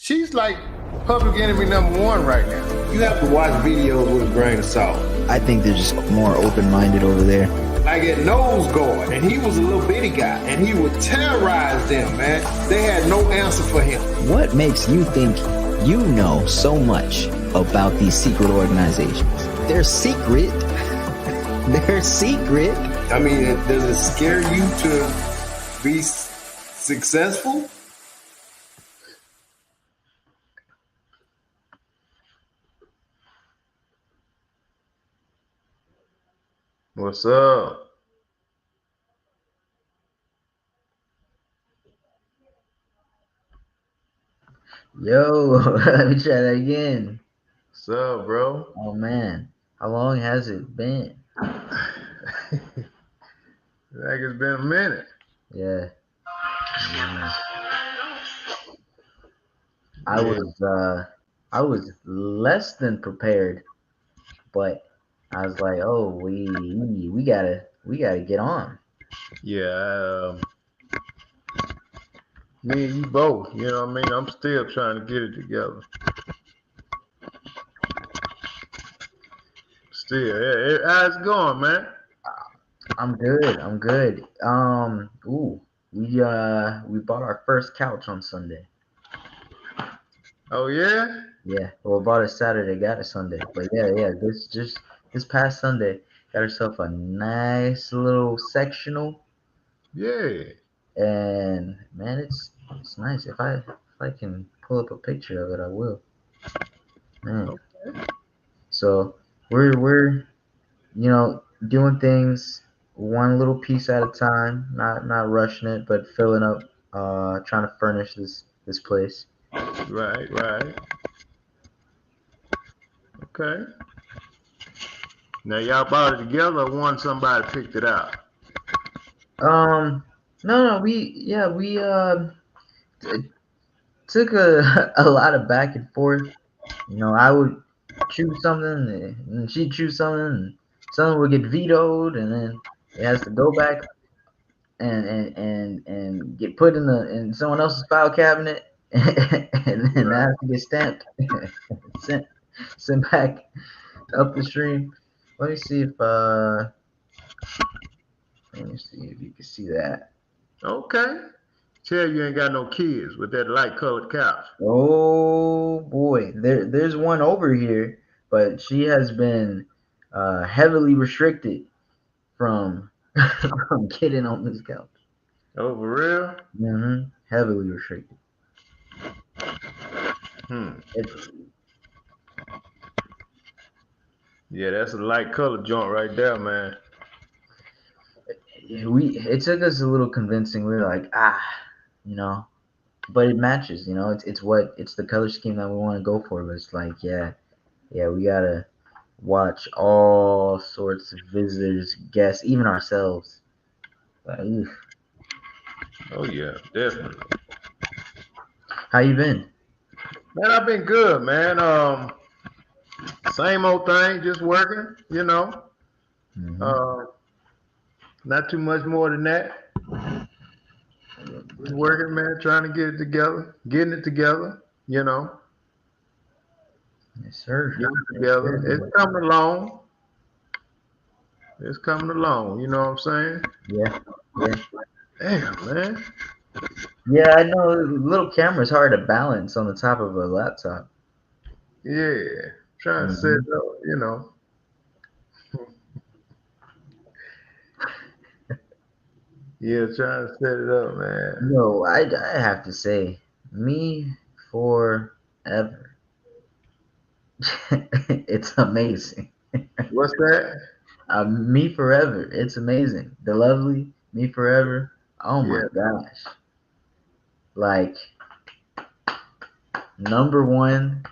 She's like public enemy number one right now. You have to watch videos with a grain of salt. I think they're just more open-minded over there. Like at Nose Guard, and he was a little bitty guy, and he would terrorize them, man. They had no answer for him. What makes you think you know so much about these secret organizations? They're secret. They're secret. I mean, does it scare you to be successful? What's up? Yo, let me try that again. What's up, bro? Oh man, how long has it been? Like it's been a minute. Yeah. I was less than prepared, but I was like, oh, we gotta get on. Yeah, me and you both. You know what I mean? I'm still trying to get it together. Still, how's it going, man? I'm good. We bought our first couch on Sunday. Oh yeah? Yeah, well, bought it Saturday, got it Sunday. But yeah, this past Sunday, got herself a nice little sectional. Yeah. And man, it's nice. If I can pull up a picture of it, I will. Man. Okay. So we're doing things one little piece at a time, not rushing it, but filling up, trying to furnish this place. Right. Okay. Now y'all bought it together or one somebody picked it out? No, we took a lot of back and forth. I would choose something and she'd choose something, and something would get vetoed, and then it has to go back and get put in someone else's file cabinet, and then that has to get stamped, sent back up the stream. Let me see if you can see that. Okay. Tell you ain't got no kids with that light colored couch. Oh boy, there's one over here, but she has been heavily restricted from from getting on this couch. Oh, for real? Mm-hmm. Heavily restricted. Yeah, that's a light colored joint right there, man. It took us a little convincing. We were like, but it matches. It's the color scheme that we want to go for. But it's like, yeah, we gotta watch all sorts of visitors, guests, even ourselves. Like, oh yeah, definitely. How you been? Man, I've been good, man. Same old thing, just working, Mm-hmm. Not too much more than that. Just working, man, trying to get it together, getting it together, Yes, sir. Getting it together. It's coming along. It's coming along, you know what I'm saying? Yeah. Damn, man. Yeah, I know. Little camera's hard to balance on the top of a laptop. Yeah. Trying to set it up, Yeah, trying to set it up, man. No, I have to say, me forever. It's amazing. What's that? Me forever. It's amazing. The lovely me forever. Oh my gosh. Like number one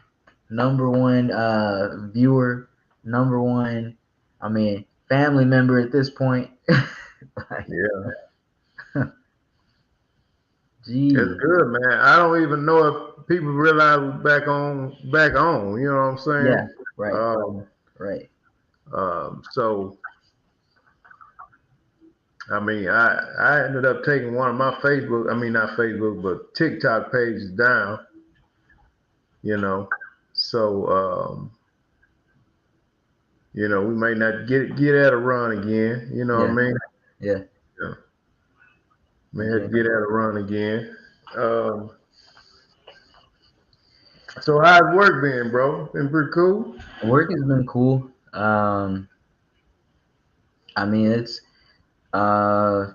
viewer, number one, family member at this point. Geez. It's good, man. I don't even know if people realize we're back on. You know what I'm saying? Yeah, right. So, I ended up taking one of my not Facebook, but TikTok pages down you know. So we might not get at a run again. You know what I Yeah, mean? yeah. Yeah, may have to Okay. get at a run again. Um, so how's work been, bro? Been pretty cool. Work has been cool. I mean, it's uh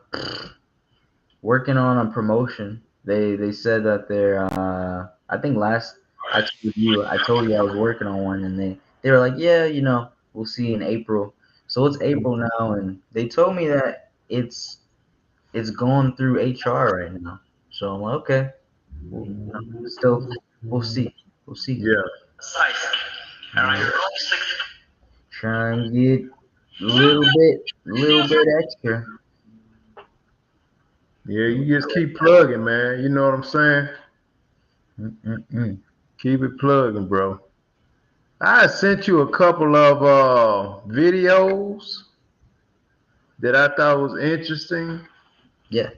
working on a promotion. They said that they're I think last I told you I was working on one, and they were like, yeah, we'll see in April. So it's April now, and they told me that it's going through HR right now. So I'm like, okay, still we'll see, we'll see. Yeah, Try and get a little bit extra. yeah. You just keep plugging, man. You know what I'm saying? Mm-mm-mm. Keep it plugging, bro. I sent you a couple of videos that I thought was interesting. Yeah.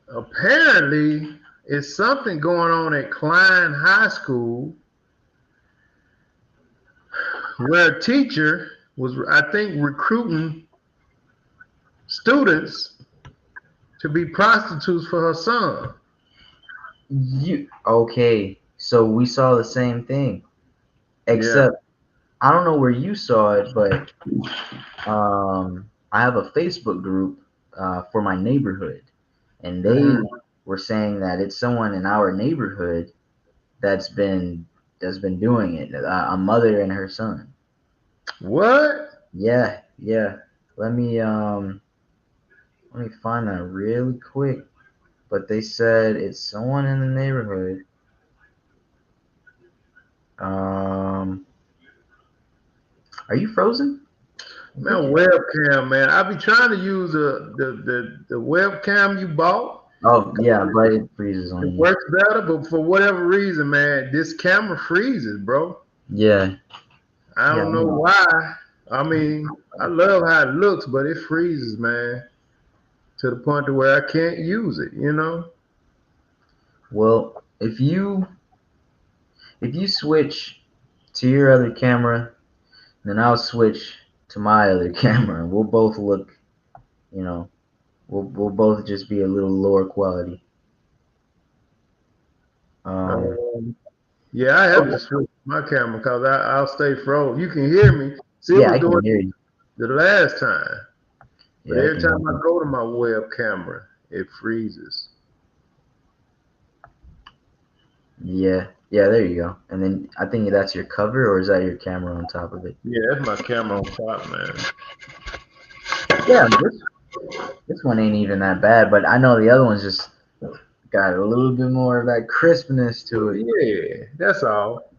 Apparently, it's something going on at Klein High School where a teacher was, I think, recruiting students to be prostitutes for her son. You okay? So we saw the same thing, Yeah. except I don't know where you saw it, but I have a Facebook group for my neighborhood, and they Mhm. were saying that it's someone in our neighborhood that's been that's been doing it. A mother and her son. What? Yeah, yeah. Let me um let me find that really quick. But they said it's someone in the neighborhood. Um, are you frozen? Man, webcam, man. I be trying to use the webcam you bought. Oh yeah, but it freezes It on you. works better, but for whatever reason, man, this camera freezes, bro. Yeah, I yeah. don't know why. I mean, I love how it looks, but it freezes, man, to the point to where I can't use it, you know? Well, if you switch to your other camera, then I'll switch to my other camera. We'll both look, you know, we'll both just be a little lower quality. Um, Um, yeah, I have to oh, switch my camera because I'll stay froze. You can hear me. See, it yeah, was I doing can hear it you. the last time, but Yeah, I every can hear time I you. go to my web camera, it freezes. Yeah, yeah. There you go. And then I think that's your cover, or is that your camera on top of it? Yeah, that's my camera on top, man. Yeah, this one ain't even that bad, but I know the other one's just got a little bit more of that crispness to it. Yeah, that's all.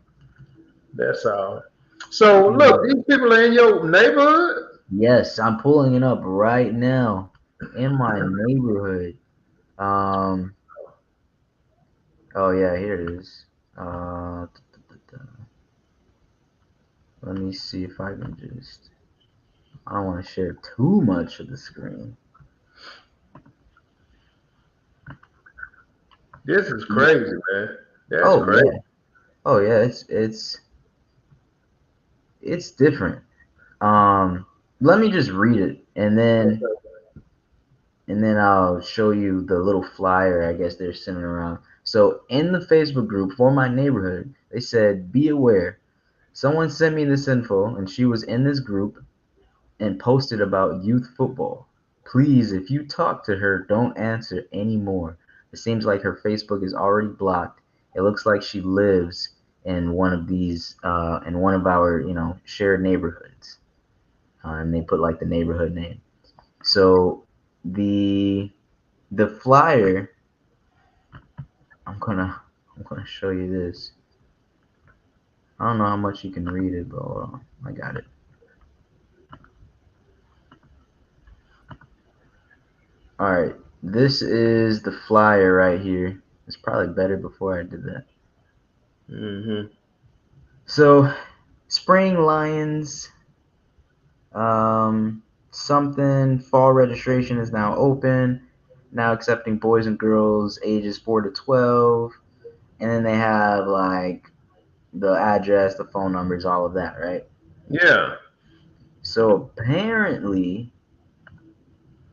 That's all. So look, Mm. these people are in your neighborhood. Yes, I'm pulling it up right now in my neighborhood. Um, oh yeah, here it is. Let me see if I can just. I don't want to share too much of the screen. This is Yeah. crazy, man. That's Oh crazy. yeah. Oh yeah. It's different. Um, Let me just read it, and then I'll show you the little flyer I guess they're sending around. So in the Facebook group for my neighborhood, they said, "Be aware. Someone sent me this info, and she was in this group and posted about youth football. Please, if you talk to her, don't answer anymore. It seems like her Facebook is already blocked. It looks like she lives in one of our, shared neighborhoods." And they put like the neighborhood name. So the the flyer, I'm gonna show you this. I don't know how much you can read it, but hold on, I got it. All right, this is the flyer right here. It's probably better before I did that. Hmm. So, Spring Lions, um, something fall registration is now open. Now accepting boys and girls ages 4 to 12, and then they have like the address, the phone numbers, all of that, right? Yeah. So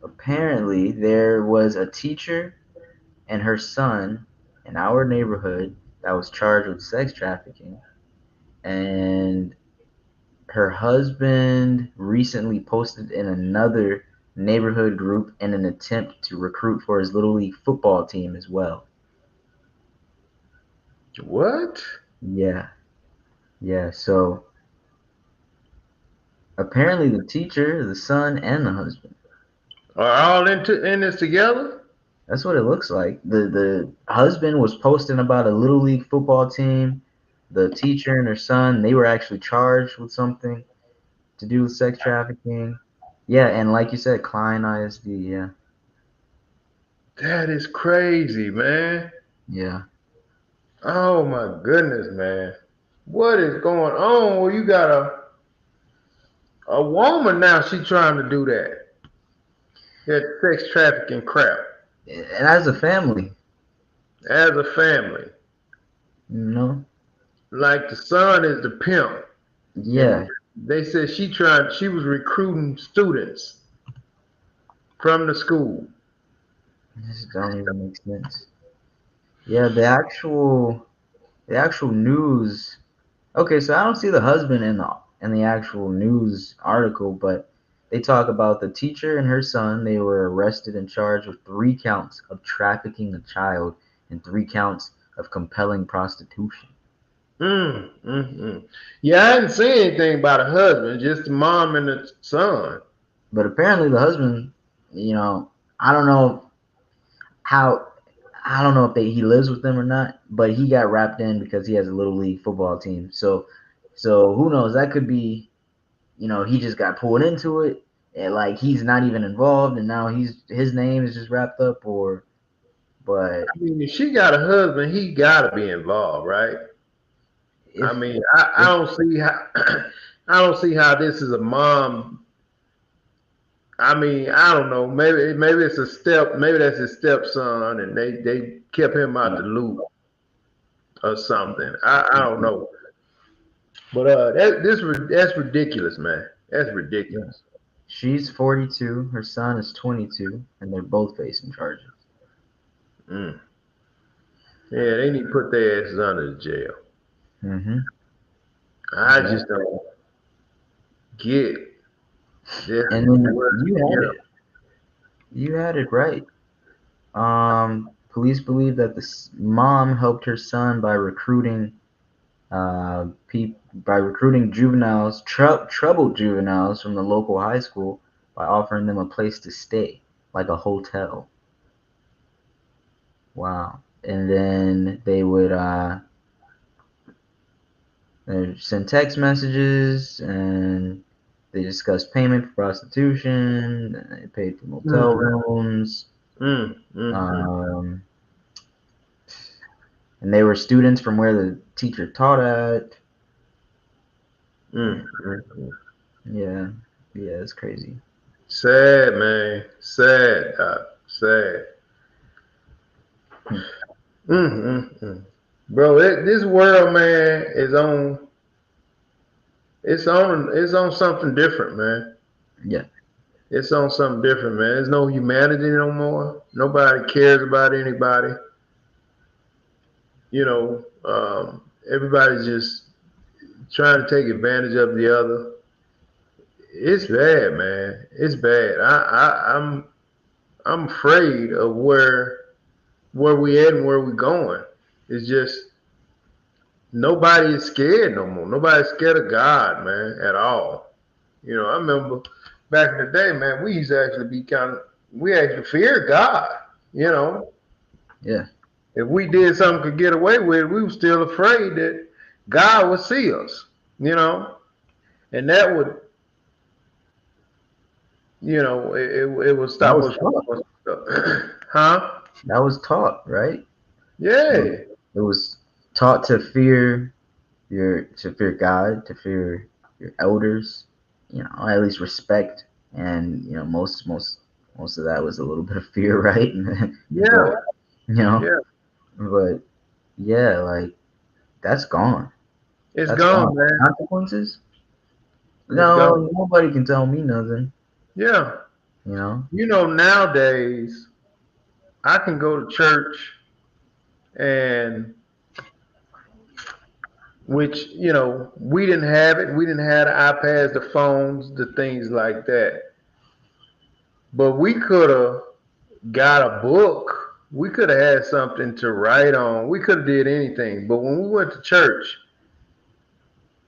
apparently there was a teacher and her son in our neighborhood that was charged with sex trafficking, and her husband recently posted in another neighborhood group in an attempt to recruit for his little league football team as well. What? Yeah, yeah. So apparently the teacher, the son, and the husband. Are all in this together? That's what it looks like. The husband was posting about a little league football team. The teacher and her son, they were actually charged with something to do with sex trafficking. Yeah, and like you said, Klein ISD. Yeah, That is crazy, man. yeah. Oh my goodness, man. What is going on? Well, you got a woman now. She trying to do that sex trafficking crap And as a family, as a family. you know. Like the son is the pimp, and Yeah, they said she was recruiting students from the school. this don't even make sense. Yeah, the actual news. Okay, so I don't see the husband in the actual news article, but they talk about the teacher and her son. They were arrested and charged with 3 counts of trafficking a child and 3 counts of compelling prostitution. Yeah, I didn't say anything about a husband, just the mom and the son. But apparently, the husband, you know, I don't know how. I don't know if he lives with them or not, but he got wrapped in because he has a little league football team. So who knows? That could be, he just got pulled into it, and like he's not even involved, and now his name is just wrapped up. Or, but I mean, if she got a husband, he got to be involved, right? I if mean, I if don't see how I don't see how this is a mom. I mean, I don't know. Maybe it's a step. Maybe that's his stepson, and they kept him out the loop or something. I don't know. But that's ridiculous, man. That's yeah, ridiculous. she's 42, her son is 22, and they're both facing charges. Mm. Yeah, they need to put their asses under the jail. Mm-hmm. I just Exactly. don't get this. And then Where, you know. you had it right. Police believe that the mom helped her son by recruiting juveniles, troubled juveniles from the local high school by offering them a place to stay, like a hotel. Wow. And then they would they'd send text messages, and they discussed payment for prostitution. They paid for motel Mm, rooms. mm, mm, mm, Um, and they were students from where the teacher taught at. mm, mm. Yeah, yeah, it's crazy. Sad, man. Sad, sad. Hmm. Bro, this world, man, is on. It's on something different, man. Yeah, It's on something different, man. There's no humanity no more. Nobody cares about anybody. You know, everybody's just trying to take advantage of the other. It's bad, man. It's bad. I'm afraid of where we at and where we going. It's just nobody is scared no more. Nobody's scared of God, man, at all. You know, I remember back in the day, man, we used to actually we actually feared God. You know, yeah, if we did something could get away with it, we were still afraid that God would see us. You know, and that would, it would that stop was us taught. from, huh? That was taught, right? It was, Yeah, it was taught to fear God, to fear your elders. At least respect, and most of that was a little bit of fear, right? but yeah, you know, yeah. but yeah, like that's gone. It's That's gone, gone. man. Consequences? It's gone. No, nobody can tell me nothing. Yeah. You know? Nowadays I can go to church and which, we didn't have it. We didn't have the iPads, the phones, the things like that. But we could have got a book. We could have had something to write on. We could have did anything. But when we went to church,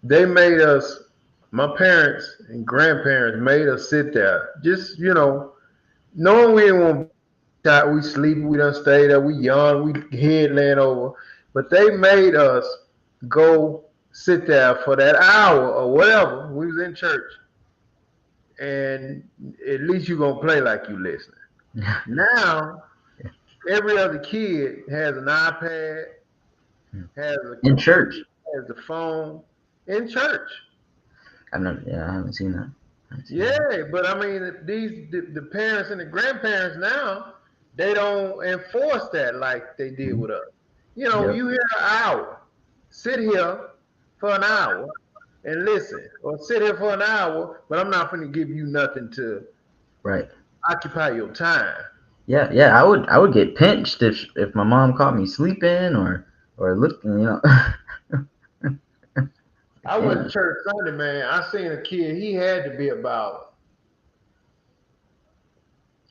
they made us, my parents and grandparents made us sit there. Just, knowing we didn't want to be tired, we sleepy, we done stayed there, we young, we head laying over. But they made us go sit there for that hour or whatever. We was in church. And at least you're gonna play like you listening. Now every other kid has an iPad, has a In church. computer, has a phone in church. I haven't seen that. I haven't seen that. Yeah, but I mean, the parents and the grandparents now they don't enforce that like they did Mhm. with us. Yep. You hear an hour, sit here for an hour and listen, or sit here for an hour, but I'm not going to give you nothing to Right. occupy your time. Yeah, yeah. I would get pinched if my mom caught me sleeping or looking. I I went to can't. church Sunday, man. I seen a kid. He had to be about.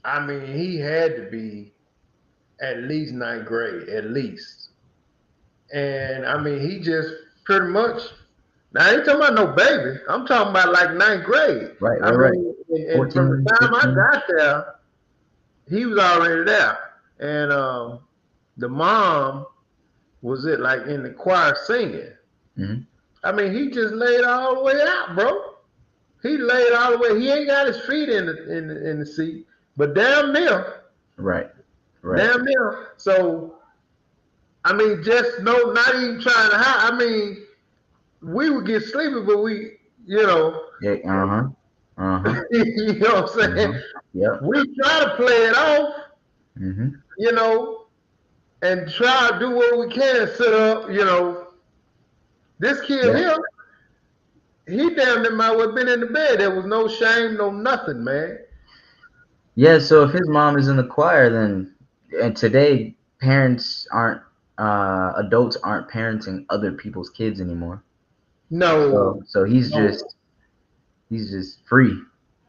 I mean, he had to be at least ninth grade, at least. And I mean, he just pretty much. Now, I ain't talking about no baby. I'm talking about like ninth grade. Right, I right, right. mean, and from the 14, time I 15. got there, he was already there. And the mom was it like in the choir singing. Hmm. I mean, he just laid all the way out, bro. He laid all the way. He ain't got his feet in the seat, but damn near, Right, right. damn near. So I mean, just no, not even trying to hide. I mean, we would get sleepy, but you know, Yeah. Uh huh. Uh huh. you know what I'm Uh saying? huh. Yep. We try to play it off, Hmm. you know, and try to do what we can. Sit up, This kid Yeah. here, he damn near might have been in the bed. There was no shame, no nothing, man. Yeah. So if his mom is in the choir, then and today parents aren't adults aren't parenting other people's kids anymore. No, So no. he's just free.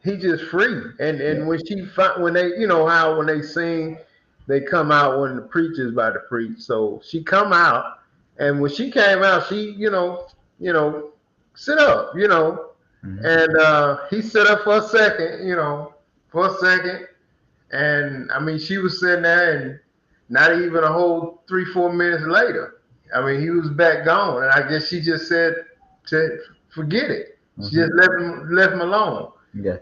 He just free. And Yeah. when they how when they sing, they come out when the preacher's about to preach. So she come out, and when she came out, she you know sit up, Hmm. and he sit up for a second, for a second, and I mean she was sitting there, and not even a whole 3-4 minutes later, I mean he was back gone, and I guess she just said to forget it. She Hmm. just left him alone. Yeah.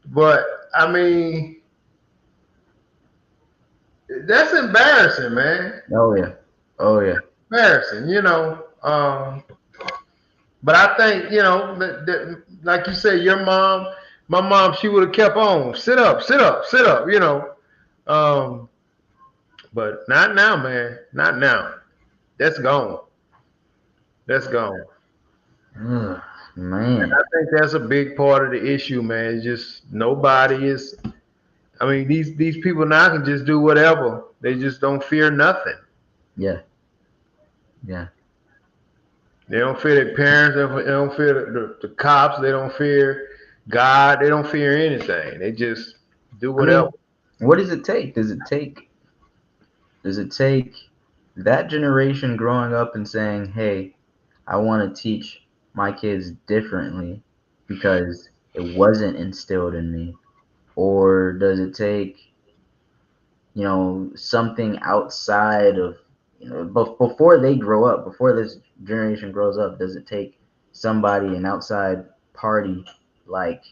But I mean, that's embarrassing, man. Oh yeah. Oh yeah. Embarrassing, but I think that, like you say, your mom, my mom, she would have kept on. Sit up, sit up, sit up. Um, but not now, man. Not now. That's gone. That's gone. Ugh, And man. I think that's a big part of the issue, man. It's just nobody is. I mean, these people now can just do whatever. They just don't fear nothing. Yeah. Yeah. They don't fear their parents. They don't fear the cops. They don't fear God. They don't fear anything. They just do I whatever. mean, what does it take? Does it take that generation growing up and saying, "Hey, I want to teach my kids differently because it wasn't instilled in me," or does it take something outside of before they grow up, before this generation grows up? Does it take somebody, an outside party, like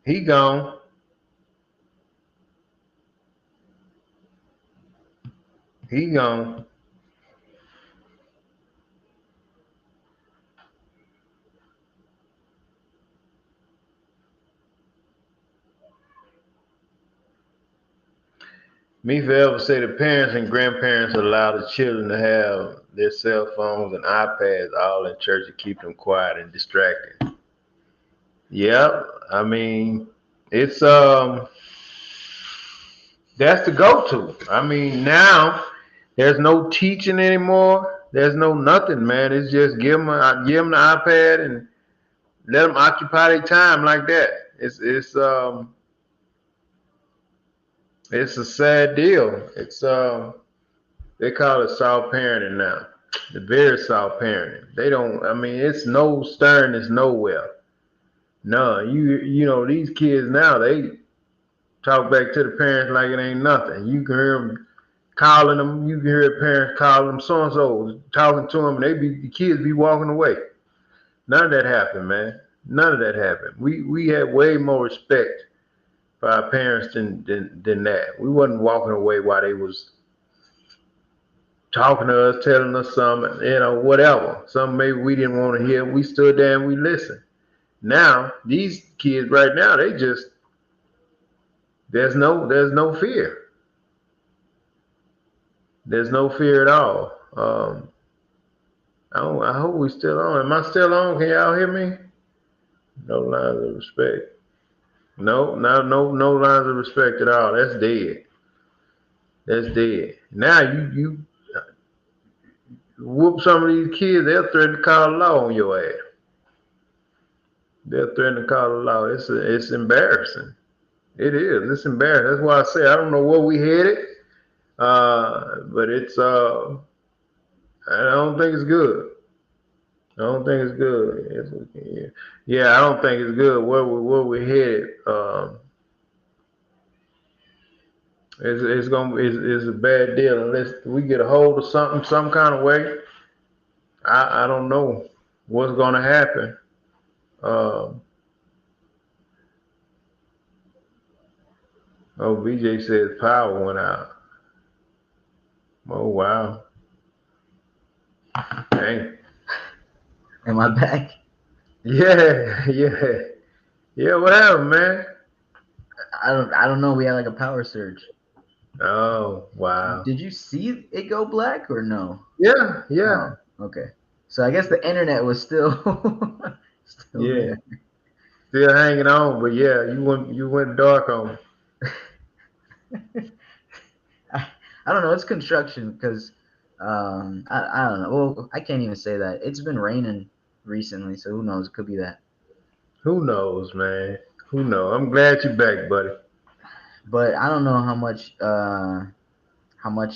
He gone. He gone. Me forever say the parents and grandparents allow the children to have their cell phones and iPads all in church to keep them quiet and distracted. Yep, I mean it's that's the go-to. I mean now there's no teaching anymore. There's no nothing, man. It's just give them the iPad and let them occupy their time like that. It's a sad deal. They call it soft parenting now. The very soft parenting. They don't. I mean, it's no sternness nowhere. None. You know these kids now they talk back to the parents like it ain't nothing. You can hear them calling them. You can hear parents calling them so and so talking to them, and the kids be walking away. None of that happened, man. None of that happened. We had way more respect for our parents than that. We wasn't walking away while they was talking to us, telling us something, whatever. Something maybe we didn't want to hear. We stood there and we listened. Now, these kids right now, they just there's no fear. There's no fear at all. I hope we still on. Am I still on? Can y'all hear me? No lines of respect. No lines of respect at all. That's dead. That's dead. Now you whoop some of these kids, they'll threaten to call the law on your ass. They'll threaten to call the law. It's embarrassing. It is. It's embarrassing. That's why I say I don't know where we headed, but I don't think it's good. I don't think it's good. Yeah, I don't think it's good where we headed. It's a bad deal unless we get a hold of something some kind of way. I don't know what's gonna happen. Um, BJ says power went out. Oh wow, dang. Am I back? Yeah, yeah, yeah. What happened, man? I don't know. We had like a power surge. Oh wow. Did you see it go black or no? Yeah, Oh, yeah, okay. So I guess the internet was still still yeah. there. Still hanging on, but yeah, you went dark on me. I don't know. It's construction because I don't know. Well, I can't even say that. It's been raining recently, so who knows? It could be that. Who knows, man? Who knows? I'm glad you're back, buddy. But I don't know how much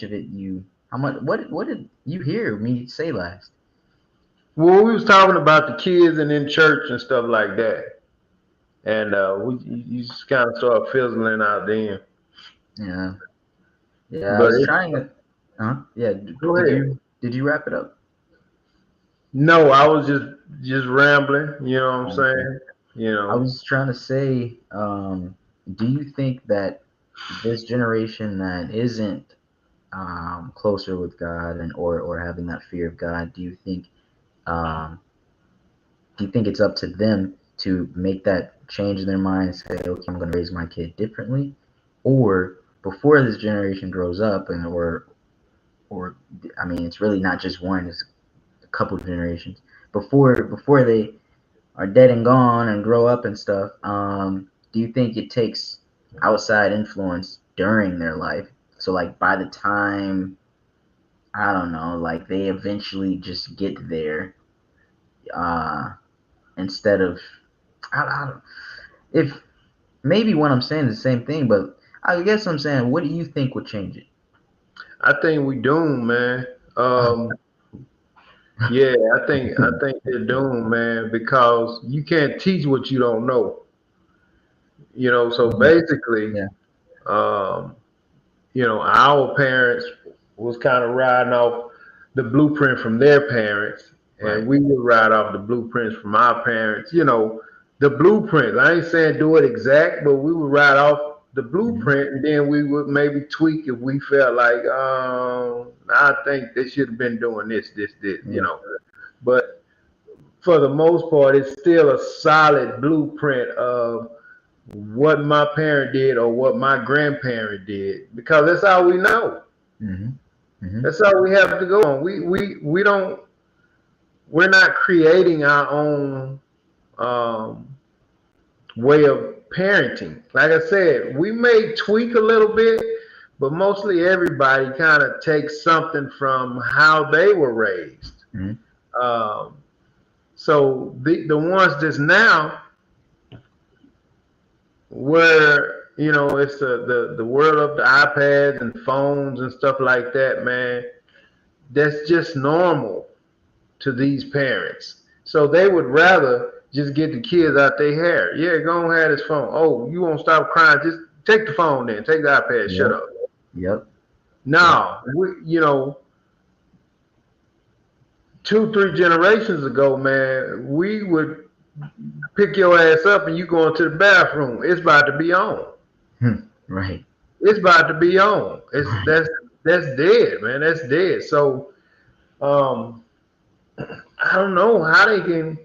of it you how much what did you hear me say last? Well, we was talking about the kids and in church and stuff like that, and you just kind of started fizzling out then. Yeah, yeah. I But was trying to. Yeah. go Did ahead. you wrap it up? No, I was just rambling. You know what I'm Okay. saying? I was trying to say, do you think that this generation that isn't closer with God and or having that fear of God, um, do you think it's up to them to make that change in their mind, say, okay, I'm going to raise my kid differently, or before this generation grows up, and or I mean, it's really not just one; it's a couple of generations before they are dead and gone and grow up and stuff. Do you think it takes outside influence during their life? So like by the time I don't know, like they eventually just get there, uh, instead of I don't, if maybe what I'm saying is the same thing, but I guess I'm saying, what do you think would change it? I think we doomed, man. Yeah, I think they're doomed, man, because you can't teach what you don't know. So basically, Yeah, um, our parents was kind of riding off the blueprint from their parents, and right. we would ride off the blueprints from our parents. The blueprints. I ain't saying do it exact, but we would ride off the Hmm. blueprint, and then we would maybe tweak if we felt like, I think they should have been doing this. Yeah, But for the most part, it's still a solid blueprint of what my parent did or what my grandparent did, because that's all we know. Mm-hmm. Mm-hmm. That's all we have to go on. We don't, we're not creating our own um, way of parenting. Like I said, we may tweak a little bit, but mostly everybody kind of takes something from how they were raised. Mm-hmm. Um, so the ones that's now where it's the world of the iPads and phones and stuff like that, man. That's just normal to these parents. So they would rather just get the kids out their hair. Yeah, go and have this phone. Oh, you won't stop crying? Just take the phone then. Take the iPad. Shut Yep. up. Yep. Yep. No, we 2, 3 generations ago, man, we would pick your ass up and you going to the bathroom. It's about to be on. Right. It's about to be on. It's Right. that's dead, man. That's dead. So um, I don't know how they can.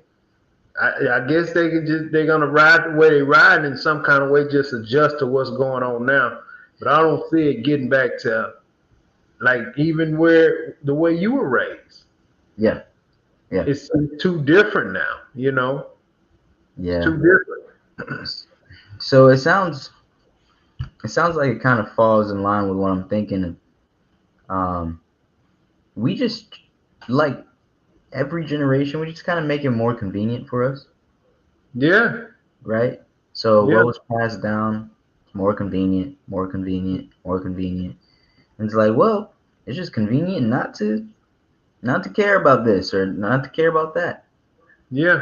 I guess they're gonna ride the way they ride in some kind of way, just adjust to what's going on now. But I don't see it getting back to like even where the way you were raised. Yeah. Yeah. It's too different now. It's Yeah. too different. So it sounds like it kind of falls in line with what I'm thinking. Um, we just like every generation, we just kind of make it more convenient for us, Yeah, right? So yeah, what was passed down, more convenient, more convenient, more convenient. And it's like, well, it's just convenient not to care about this or not to care about that. yeah,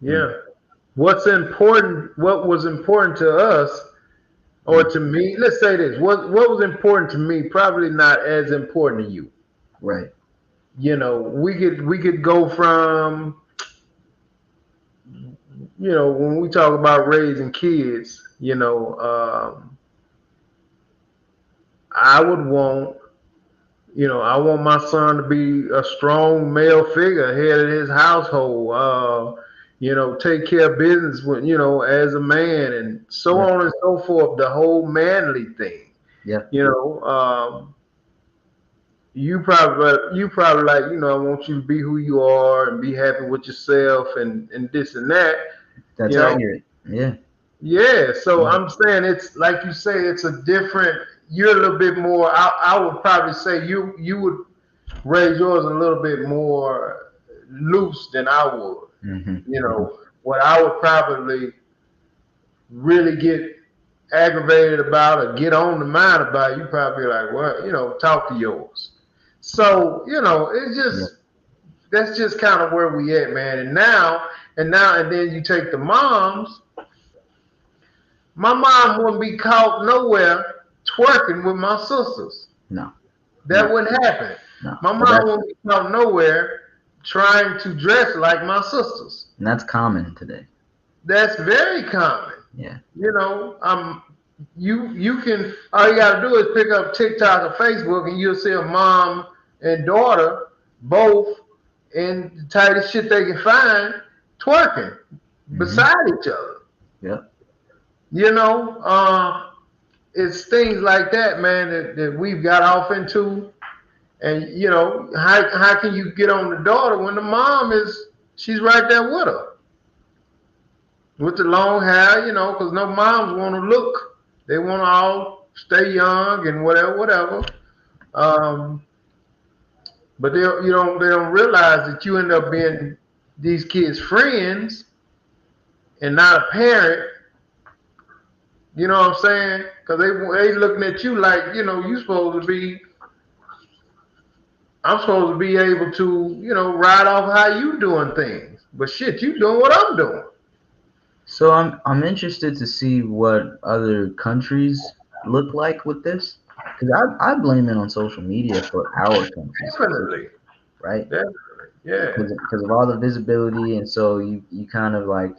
Mm, yeah. What's important? What was important to us or mm, to me? Let's say this. What was important to me? Probably not as important to you. right. We could go from when we talk about raising kids. I would want I want my son to be a strong male figure, head of his household. Take care of business with as a man, and so Yep. on and so forth. The whole manly thing. Yep. You know, you probably like I want you to be who you are and be happy with yourself and this and that. That's You know, accurate. Yeah. yeah. So Yeah. I'm saying it's like you say, it's a different. You're a little bit more. I would probably say you would raise yours a little bit more loose than I would. Mm-hmm. Mm-hmm. What I would probably really get aggravated about or get on the mind about, you probably like, well, talk to yours. So, it's Yep. just that's just kind of where we at, man. And then you take the moms. My mom wouldn't be caught nowhere twerking with my sisters. No. That No. wouldn't happen. No. My But mom wouldn't be caught nowhere trying to dress like my sisters. that's common today. That's very common. Yeah. You can all you gotta do is pick up TikTok or Facebook and you'll see a mom and daughter both in the tightest shit they can find twerking Mm-hmm. beside each other. Yep. You know, it's things like that, man, that we've got off into. And how can you get on the daughter when the mom she's right there with her with the long hair, because no moms want to look. They want to all stay young and whatever, whatever. Um, but they don't realize that you end up being these kids' friends and not a parent. You know what I'm saying? Because they looking at you like you supposed to be. I'm supposed to be able to ride off how you doing things. But shit, you doing what I'm doing. So I'm interested to see what other countries look like with this, because I blame it on social media for our country specifically, Definitely, right? definitely, yeah, Because of all the visibility, and so you kind of like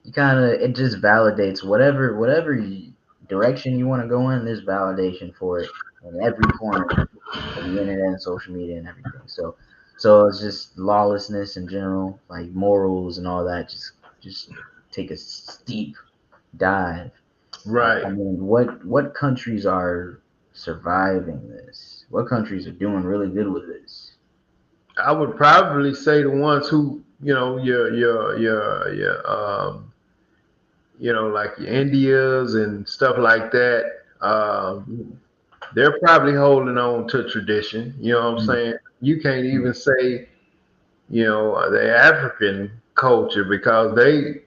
it just validates whatever direction you want to go in. There's validation for it in every corner of the internet and social media and everything. So it's just lawlessness in general, like morals and all that. Just take a steep dive. Right. I mean, what countries are surviving this? What countries are doing really good with this? I would probably say the ones who, like your Indias and stuff like that. They're probably holding on to tradition. You know what I'm Mm, saying? You can't mm. even say, the African culture because they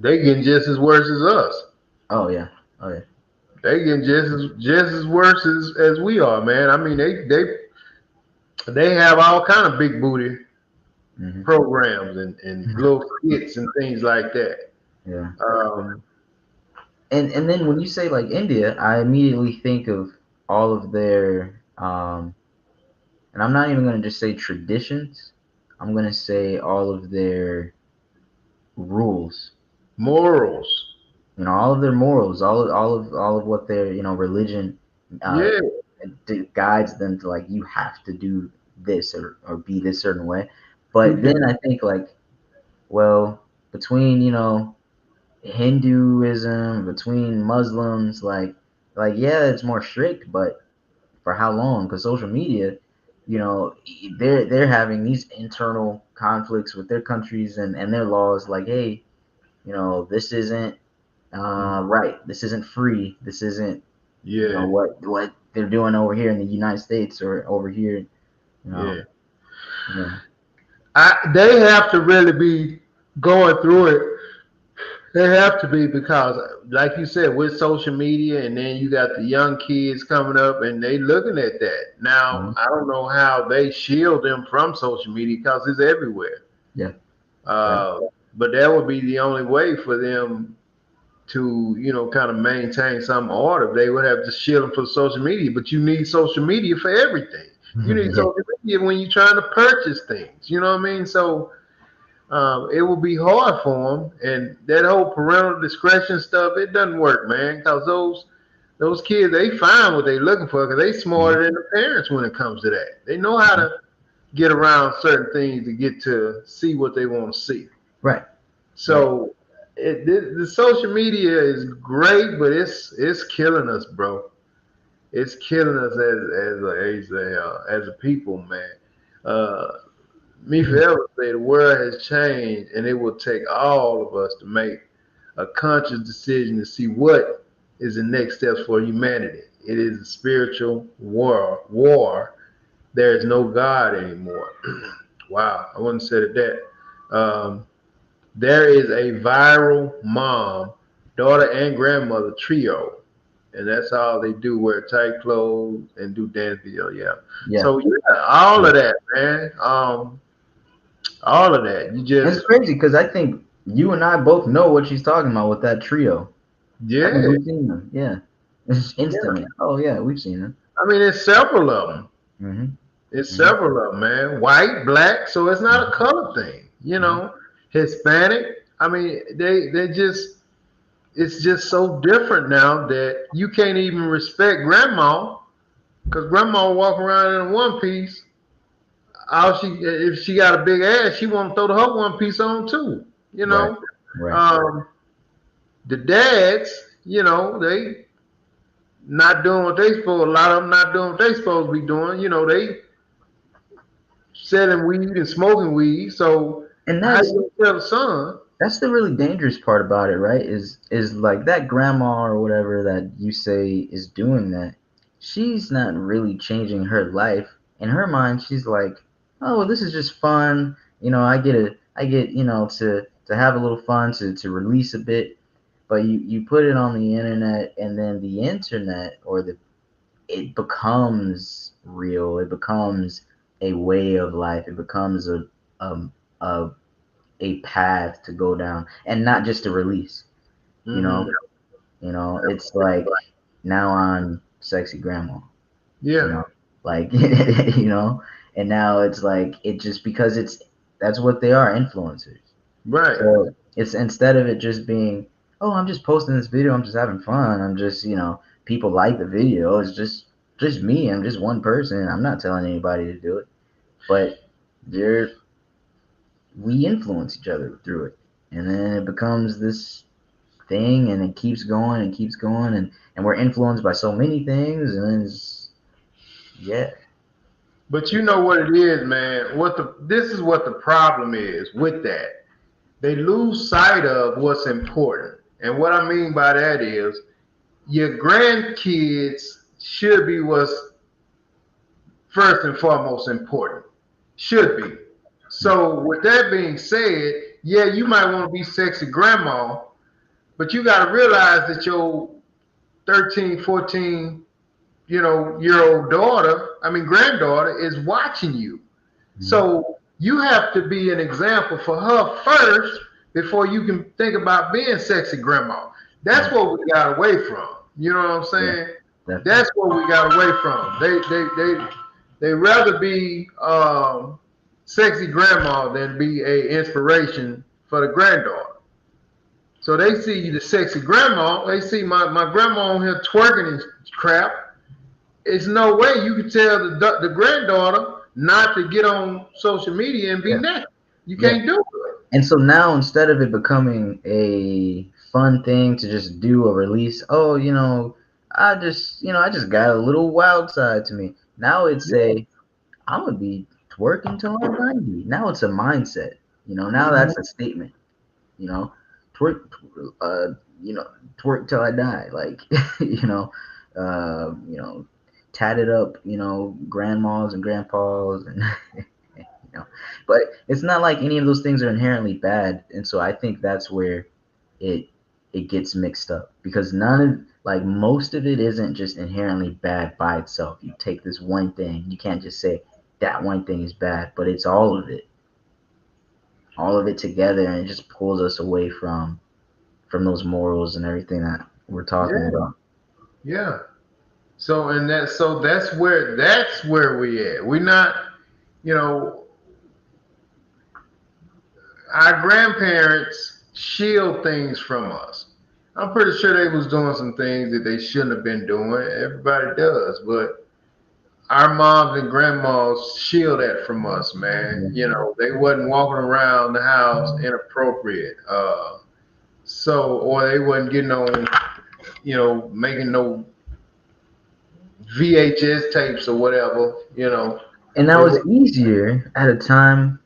getting just as worse as us. Oh yeah, oh yeah. They getting just as worse as we are, man. I mean, they have all kind of big booty Hmm. programs and little skits and things like that. Yeah. Um, And then when you say like India, I immediately think of all of their and I'm not even gonna just say traditions. I'm gonna say all of their rules. Morals. All of their morals, all of what their religion uh, Yeah. guides them to, like, you have to do this or be this certain way. But Yeah. then I think, like, well, between Hinduism, between Muslims, like yeah, it's more strict, but for how long? Because social media, they're having these internal conflicts with their countries and their laws. Like, hey, this isn't right. This isn't free. This isn't Yeah. what they're doing over here in the United States or over here. You know, Yeah. yeah. They have to really be going through it. They have to be because, like you said, with social media, and then you got the young kids coming up, and they looking at that. Now, Mhm. I don't know how they shield them from social media because it's everywhere. Yeah. Right. Uh, but that would be the only way for them to, kind of maintain some order. They would have to shield them from social media. But you need social media for everything. You need Yeah. social media when you're trying to purchase things. You know what I mean? So it will be hard for them. And that whole parental discretion stuff, it doesn't work, man. Because those kids, they find what they're looking for because they Mhm. smarter than the parents when it comes to that. They know how to get around certain things to get to see what they want to see. Right. Right. So the social media is great, but it's killing us, bro. It's killing us as a people, man. Uh, Me forever say the world has changed, and it will take all of us to make a conscious decision to see what is the next steps for humanity. It is a spiritual war. War. There is no God anymore. Wow, I wouldn't say it that. There is a viral mom, daughter, and grandmother trio, and that's all they do: wear tight clothes and do dance video. Yeah. Yeah. So yeah, all Yeah. of that, man. All of that. You And just it's crazy because I think you and I both know what she's talking about with that trio. I think yeah, we've seen them. Yeah. It's yeah. instantly. Oh yeah, we've seen them. I mean, it's several of them. Hmm. It's Hmm. several of them, man. White, black. So it's not a Hmm. color thing. Hmm. Hispanic. I mean, they just it's just so different now that you can't even respect grandma because grandma walk around in a one piece. All she if she got a big ass, she want to throw the her one piece on too. You Right. know, Right. um, the dads, they not doing what they supposed. A lot of them not doing what they supposed to be doing. They selling weed and smoking weed. So And how that's you gonna tell the son? that's the really dangerous part about it, right? Is like that grandma or whatever that you say is doing that. She's not really changing her life. In her mind, she's like, "Oh, well, this is just fun. I get, to have a little fun, to release a bit." But you put it on the internet, and then the internet or the it becomes real. It becomes a way of life. It becomes um a a path to go down, and not just a release. You know, Hmm. it's like now I'm sexy grandma. You Yeah, know, like and now it's like it just because that's what they are, influencers. right. So it's instead of it just being, oh, I'm just posting this video, I'm just having fun, I'm just people like the video. It's just me. I'm just one person. I'm not telling anybody to do it, but they're we influence each other through it, and then it becomes this thing, and it keeps going and keeps going, and we're influenced by so many things, and it's, yeah. But you know what it is, man. This is what the problem is with that. They lose sight of what's important. And what I mean by that is your grandkids should be what's first and foremost important. Should be. So with that being said, yeah, you might want to be sexy grandma, but you got to realize that your 13, 14, year old daughter, I mean granddaughter, is watching you. Mhm. So you have to be an example for her first before you can think about being sexy grandma. That's Yeah, what we got away from. You know what I'm yeah, saying? definitely. That's what we got away from. They rather be sexy grandma than be a inspiration for the granddaughter. So they see the sexy grandma. They see my grandma on here twerking and crap. It's no way you can tell the granddaughter not to get on social media and be Yeah, naked. You yeah. can't do it. And so now, instead of it becoming a fun thing to just do a release, oh, I just got a little wild side to me. Now it's Yeah. a, I'm gonna be twerking till I'm 90. Now it's a mindset. Now Mhm. that's a statement. You know, twerk, uh, twerk till I die. Like, you know, uh, you know, tatted up, grandmas and grandpas, and know. But it's not like any of those things are inherently bad, and so I think that's where it it gets mixed up, because none of, like, most of it isn't just inherently bad by itself. You take this one thing, you can't just say that one thing is bad, but it's all of it together, and it just pulls us away from those morals and everything that we're talking Yeah, about. yeah. So that's where we at. We're not, you know, our grandparents shield things from us. I'm pretty sure they was doing some things that they shouldn't have been doing. Everybody does, but our moms and grandmas shield that from us, man. Yeah, They wasn't walking around the house inappropriate. Or they wasn't getting on, making no VHS tapes or whatever. and that They was were easier at a time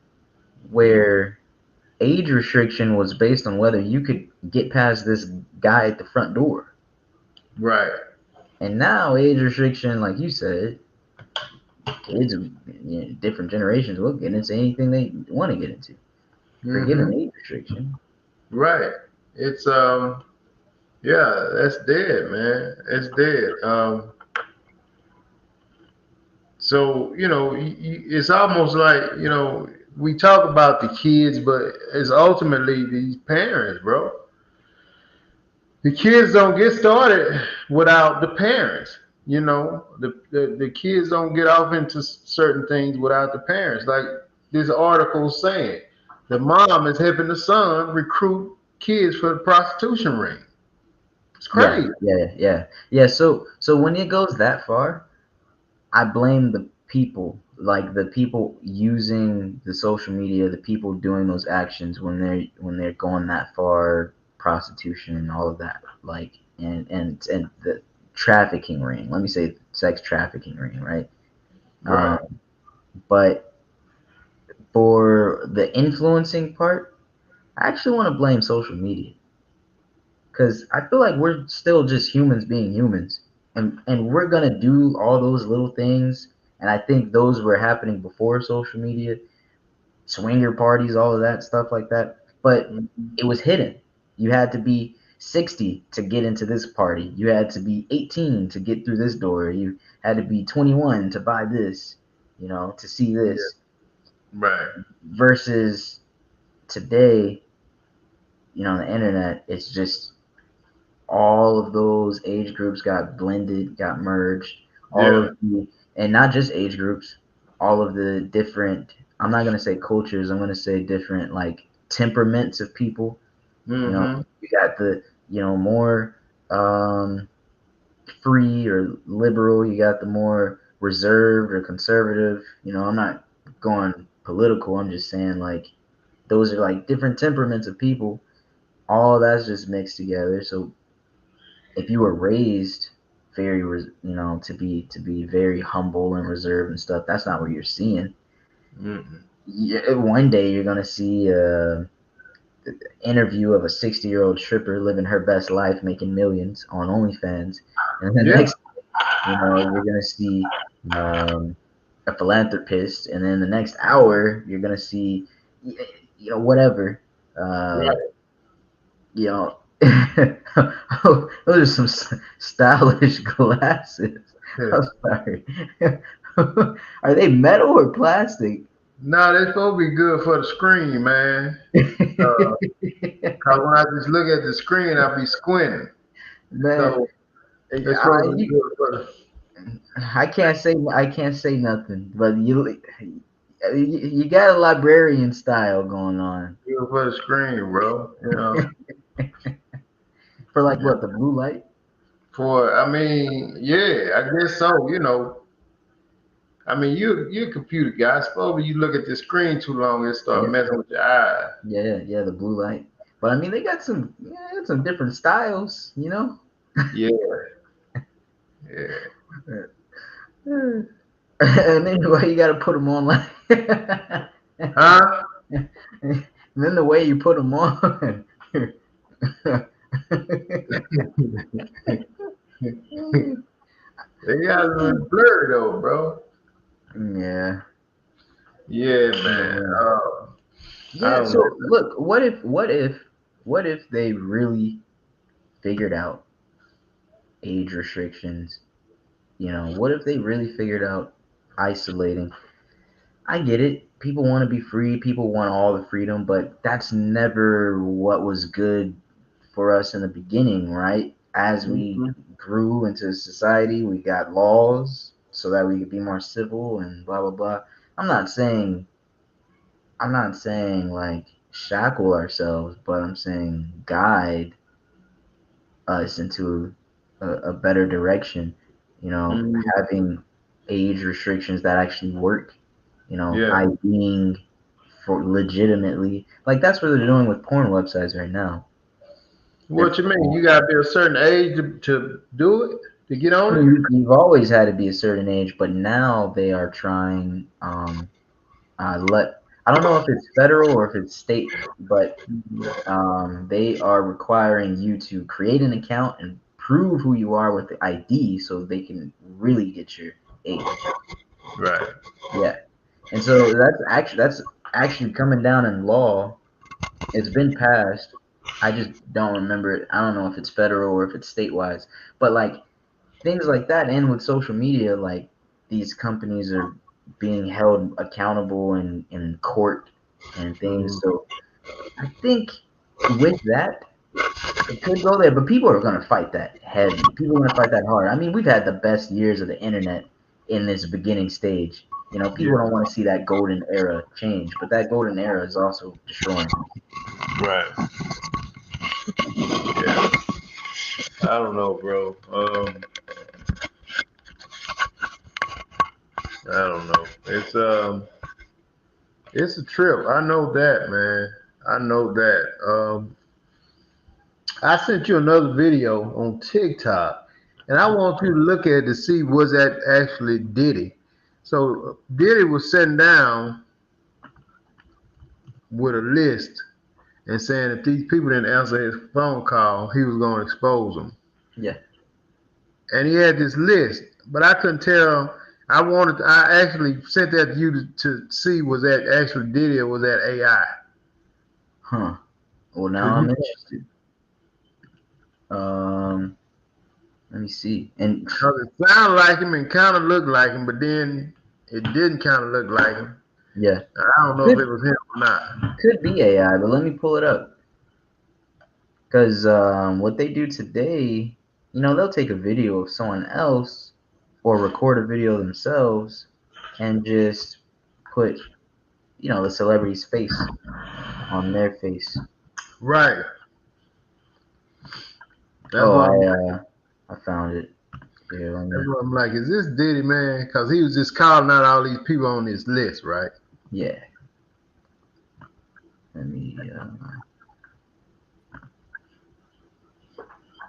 where age restriction was based on whether you could get past this guy at the front door. right. And now age restriction, like you said, kids of different generations will get into anything they want to get into. Forget an Hmm. age restriction. Right. It's yeah, that's dead, man. It's dead. So it's almost like we talk about the kids, but it's ultimately these parents, bro. The kids don't get started without the parents. The kids don't get off into certain things without the parents. Like this article saying, the mom is helping the son recruit kids for the prostitution ring. It's Yeah, crazy. yeah. So when it goes that far, I blame the people, like the people using the social media, the people doing those actions when they're going that far, prostitution and all of that, like, and the trafficking ring. Let me say sex trafficking ring, right? Right. But for the influencing part, I actually want to blame social media, because I feel like we're still just humans being humans, and we're gonna do all those little things. And I think those were happening before social media, swinger parties, all of that stuff like that. But Mhm. it was hidden. You had to be 60 to get into this party. You had to be 18 to get through this door. You had to be 21 to buy this, to see Yeah. this. Right. Versus today, the internet, it's just all of those age groups got blended, got merged. All Yeah. of the, and not just age groups, all of the different, I'm not going to say cultures, I'm going to say different, like, temperaments of people. Mm-hmm. You got the, more um, free or liberal, you got the more reserved or conservative. I'm not going political, I'm just saying, like, those are like different temperaments of people. all that's just mixed together. So if you were raised very, to be very humble and reserved and stuff, that's not what you're seeing. One day you're gonna see a interview of a 60-year-old stripper living her best life, making millions on OnlyFans, and the Yeah. next, you're gonna see a philanthropist, and then the next hour you're gonna see, whatever, Right. you know. Those are some stylish glasses. Yeah. I'm sorry. Are they metal or plastic? No, they're supposed to be good for the screen, man. Cause when I just look at the screen, I be squinting. Man, So it's supposed I, to be you, good for I can't say nothing, but you got a librarian style going on the screen, bro. for like Yeah. what, the blue light. I mean, yeah, I guess so. I mean, you're a computer guy. Suppose you look at the screen too long, it start Yeah, messing with your eyes. yeah, the blue light. But I mean, they got some different styles. Yeah, yeah. And then why you got to put them on like, Huh? and then the way you put them on. They got a little blurry though, bro. Yeah. Yeah, man. Yeah. I Yeah. don't know. So look, what if they really figured out age restrictions? What if they really figured out isolating? I get it. People want to be free. People want all the freedom, but that's never what was good for us in the beginning, right? As we Mhm. grew into society, we got laws so that we could be more civil and blah blah blah. I'm not saying I'm not saying like shackle ourselves, but I'm saying guide us into a better direction. Mhm. Having age restrictions that actually work. Yeah. IDing for legitimately, like that's what they're doing with porn websites right now. They're What you mean? You gotta be a certain age to do it, to get I on it? mean, you've always had to be a certain age, but now they are trying. Let I don't know if it's federal or if it's state, but they are requiring you to create an account and prove who you are with the ID, so they can really get your age. Right. Yeah, and so that's actually coming down in law. It's been passed. I just don't remember it. I don't know if it's federal or if it's statewide, but like things like that, and with social media, like these companies are being held accountable in court and things. Mhm. So I think with that, it could go there, but people are going to fight that heavy. People are going to fight that hard. I mean, we've had the best years of the internet in this beginning stage. Yeah. People don't want to see that golden era change, but that golden era is also destroying us. Right. Yeah. I don't know, bro. I don't know. It's a trip. I know that, man. I know that. I sent you another video on TikTok, and I want you to look at it to see was that actually Diddy. So Diddy was sitting down with a list and saying if these people didn't answer his phone call, he was going to expose them. Yeah. And he had this list, but I couldn't tell. I actually sent that to you to see was that actually Diddy or was that AI? Huh. Well, now Cause you, I'm interested. Um, Let me see. And cause it sounded like him and kind of looked like him, but then it didn't kind of look like him. yeah, I don't know if could it was him or not. could be AI, but let me pull it up. Because what they do today, they'll take a video of someone else or record a video themselves and just put, the celebrity's face on their face. Right. That's Oh, why I'm. I found it. Here, let That's me. why I'm like, is this Diddy, man? Cause he was just calling out all these people on this list, right? Yeah, let me.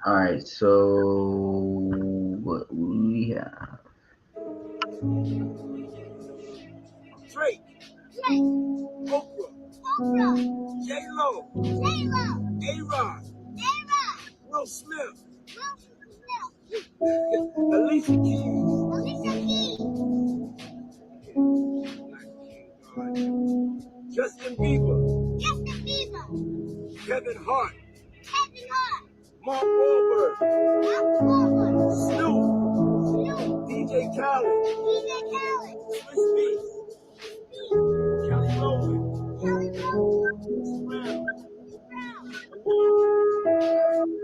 All right, so what we have? Drake, Oprah, J-Lo, A-Rod, Will Smith, Alicia Keys, Justin Bieber, Kevin Hart, Mark Wahlberg, Snoop, DJ Khaled, Swiss Beats, Kelly Rowland, Chris Brown,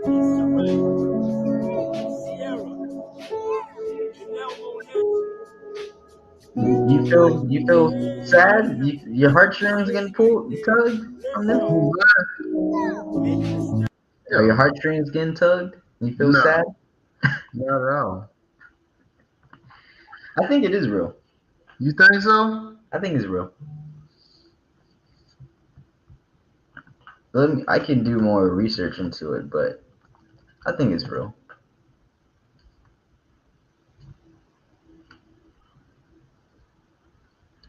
Issa Rae, Sierra, Janelle Monáe. You feel sad? Your heartstrings getting pulled, tugged on this? Are your Yeah. heartstrings getting tugged? You feel No, sad? not at all. I think it is real. You think so? I think it's real. I can do more research into it, but I think it's real.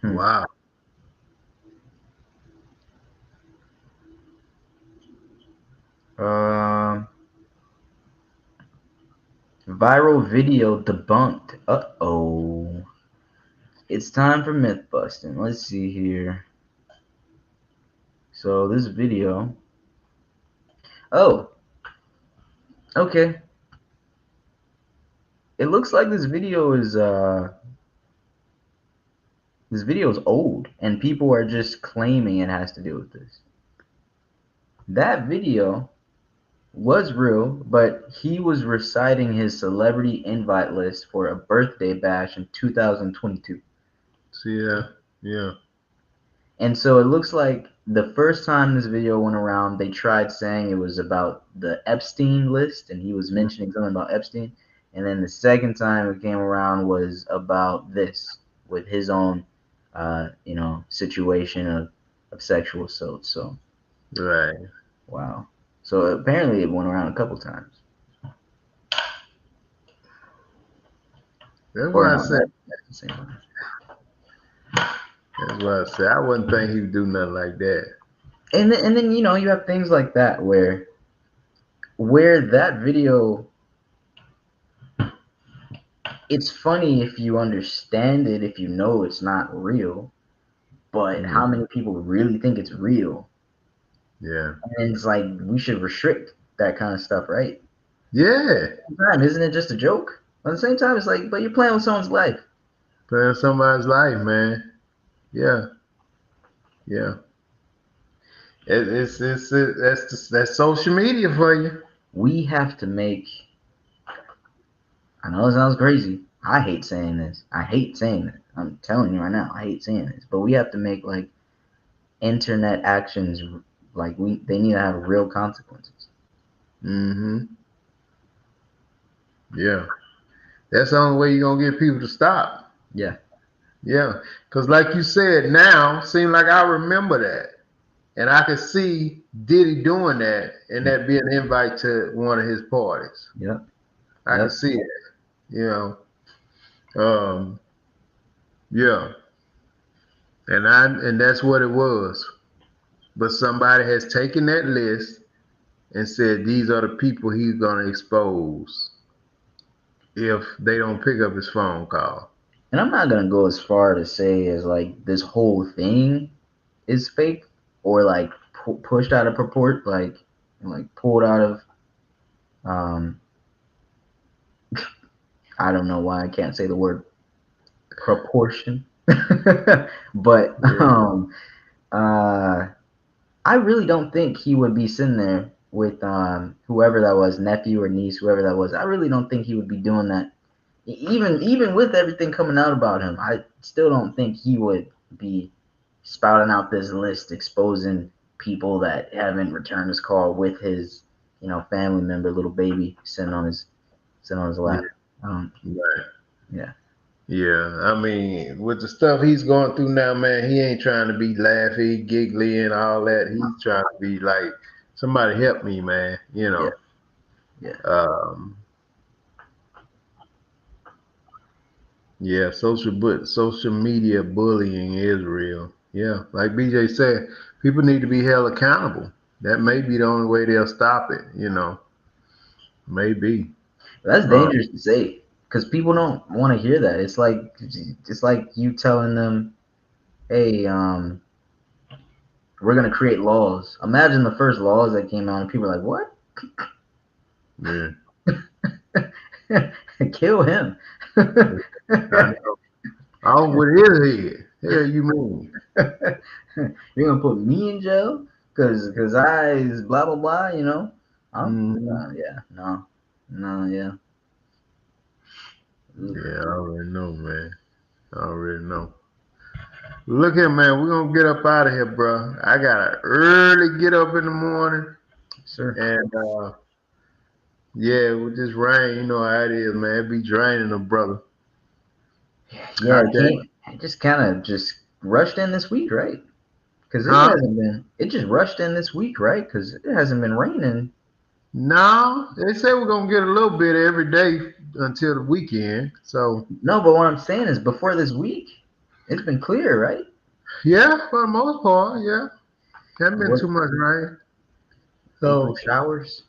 Wow. Um, Viral video debunked. Uh-oh. It's time for myth busting. Let's see here. So this video. Oh, okay. It looks like this video is old and people are just claiming it has to do with this. That video was real, but he was reciting his celebrity invite list for a birthday bash in 2022. See, yeah. And so it looks like the first time this video went around, they tried saying it was about the Epstein list, and he was mentioning something about Epstein. And then the second time it came around was about this, with his own, situation of sexual assault. So, Right. wow. So apparently it went around a couple times. That's Or what I no, said. that's the same one. That's what I said. I wouldn't think he would do nothing like that. And then you have things like that where that video, it's funny if you understand it, if you know it's not real, but how many people really think it's real? Yeah. And it's like we should restrict that kind of stuff, right? Yeah. Time, isn't it just a joke? At the same time, it's like, but you're playing with someone's life. Playing somebody's life, man. Yeah. Yeah. That's social media for you. We have to make. I know it sounds crazy. I hate saying this. I hate saying it. I'm telling you right now, I hate saying this. But we have to make like internet actions like they need to have real consequences. Mm-hmm. Yeah. That's the only way you're gonna get people to stop. Yeah. Yeah. Cause like you said, now seem like I remember that. And I could see Diddy doing that and that being an invite to one of his parties. Yep. I Yep. could see it. You know. Yeah. And that's what it was. But somebody has taken that list and said these are the people he's gonna expose if they don't pick up his phone call. And I'm not gonna go as far to say as like this whole thing is fake or like pushed out of purport, like pulled out of I don't know why I can't say the word proportion, but I really don't think he would be sitting there with whoever that was, nephew or niece, whoever that was. I really don't think he would be doing that. Even with everything coming out about him, I still don't think he would be spouting out this list, exposing people that haven't returned his call with his, family member, little baby sitting on his lap. Right. Yeah. Yeah. I mean, with the stuff he's going through now, man, he ain't trying to be laughy, giggly, and all that. He's trying to be like, somebody help me, man. Yeah. Yeah. Yeah, social media bullying is real. Yeah, like BJ said, people need to be held accountable. That may be the only way they'll stop it. Maybe. That's Uh, dangerous to say because people don't want to hear that. It's like you telling them, "Hey, we're gonna create laws." Imagine the first laws that came out, and people are like, "What? yeah, Kill him." I know. On with his head. Hell, you mean? You're gonna put me in jail because I is blah blah blah. Mhm. Yeah, no, yeah. Yeah, I already know, man. I already know. Look here, man. We're gonna get up out of here, bro. I gotta early get up in the morning, Sir. and yeah, with this rain, you know how it is, man. It be draining a brother. Yeah, Hot it day. came. It just kind of just rushed in this week, right? Because it Huh? hasn't been. It just rushed in this week, right? Because it hasn't been raining. No, they say we're gonna get a little bit every day until the weekend. So No, but what I'm saying is, before this week, it's been clear, right? yeah, for the most part, yeah. Haven't been What too much rain. April So showers?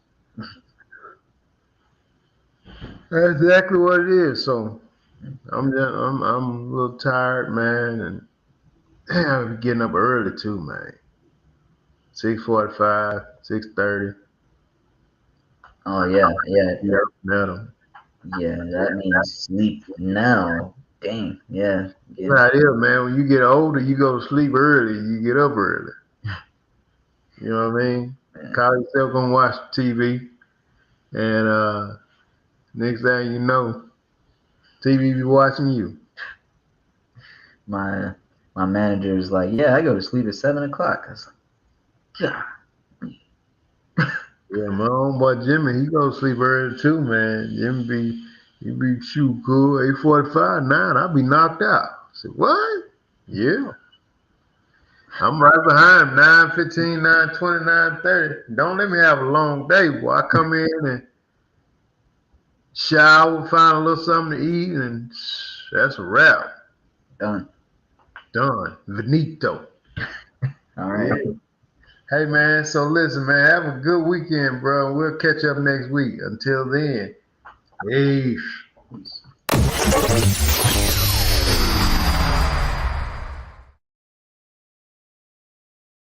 that's exactly what it is. So I'm a little tired, man, and I'm getting up early too, man. 6:45, 6:30. Oh yeah, yeah, Yeah, metal. yeah. That means sleep now. Dang, yeah, yeah. Right here, man. When you get older, you go to sleep early. You get up early. You know what I mean? Yeah. Call yourself gonna watch TV, and next thing you know, TV be watching you. My my manager is like, yeah, I go to sleep at 7 o'clock. I was like, God. Yeah, my own boy Jimmy, he go to sleep early too, man. He be shoot cool 8:45, 9. I'll be knocked out. I said, what? Yeah. I'm right behind 9:15, 9:20, 9:30. Don't let me have a long day, boy. I come in and shower, find a little something to eat, and that's a wrap. Done. Done. Venito. All Yeah. right. Hey man, so listen, man, have a good weekend, bro. We'll catch up next week. Until then, peace. Peace.